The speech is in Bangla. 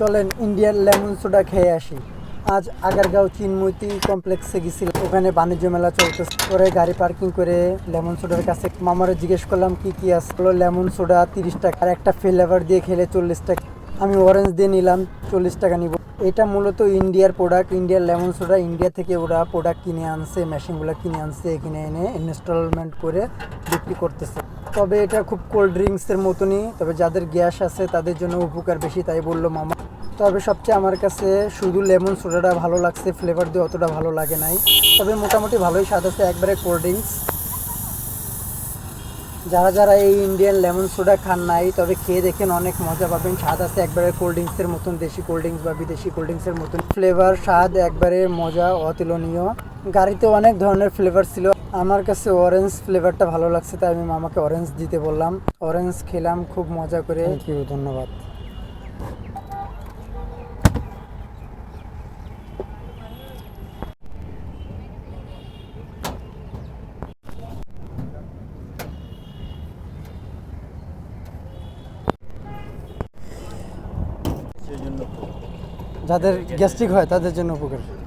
চলেন ইন্ডিয়ান লেমন সোডা খেয়ে আসি। আজ আগারগাঁও চিনমতি কমপ্লেক্সে গেছিলাম, ওখানে বাণিজ্য মেলা চলতেছে। করে গাড়ি পার্কিং করে লেমন সোডার কাছে মামারে জিজ্ঞেস করলাম কি কি আছে। হলো লেমন সোডা 30 টাকা, আর একটা ফ্লেভার দিয়ে খেলে 40 টাকা। আমি অরেঞ্জ দিয়ে নিলাম, 40 টাকা নিব। এটা মূলত ইন্ডিয়ার প্রোডাক্ট, ইন্ডিয়ার লেমন সোডা। ইন্ডিয়া থেকে ওরা প্রোডাক্ট কিনে আনছে, মেশিনগুলো কিনে আনছে, এখানে এনে ইনস্টলমেন্ট করে বিক্রি করতেছে। তবে এটা খুব কোল্ড ড্রিঙ্কসের মতনই, তবে যাদের গ্যাস আছে তাদের জন্য উপকার বেশি, তাই বললো মামা। তবে সবচেয়ে আমার কাছে শুধু লেমন সোডাটা ভালো লাগছে, ফ্লেভার দিয়ে অতটা ভালো লাগে নাই। তবে মোটামুটি ভালোই স্বাদ আছে, একবারে কোল্ড ড্রিঙ্কস। যারা যারা এই ইন্ডিয়ান লেমন সোডা খান নাই, তবে খেয়ে দেখেন, অনেক মজা পাবেন। স্বাদ আছে একবারে কোল্ড ড্রিঙ্কসের মতন, দেশি কোল্ড ড্রিঙ্কস বা বিদেশি কোল্ড ড্রিঙ্কসের মতন। ফ্লেভার স্বাদ একবারে মজা, অতুলনীয়। গাড়িতে অনেক ধরনের ফ্লেভার ছিল, আমার কাছে অরেঞ্জ ফ্লেভারটা ভালো লাগছে, তাই আমি মামাকে অরেঞ্জ দিতে বললাম। অরেঞ্জ খেলাম খুব মজা করে। থ্যাংক ইউ, ধন্যবাদ। যাদের গ্যাস্ট্রিক হয় তাদের জন্য উপকার।